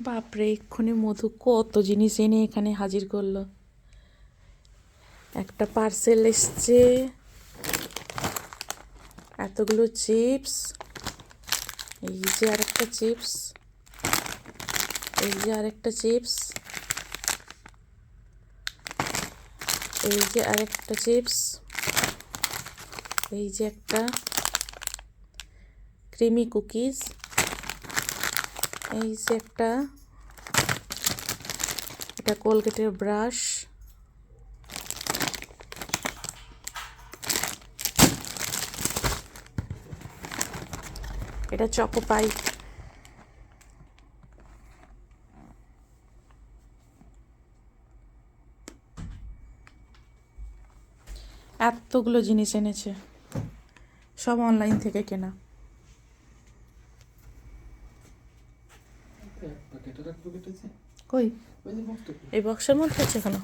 বাপরে, এক্ষুনি মধু কত জিনিস এনে এখানে হাজির করলো। একটা পার্সেল এসছে, এতগুলো চিপস, এই যে আরেকটা চিপস, এই যে আরেকটা চিপস, এই যে আরেকটা চিপস, এই যে একটা ক্রিমি কুকিজ, এই যে একটা, এটা কোলগেটের ব্রাশ, এটা চকো পাই, এতগুলো জিনিস এনেছে, সব অনলাইন থেকে কেনা। কই এই বক্সের মধ্যে আছে এখনো।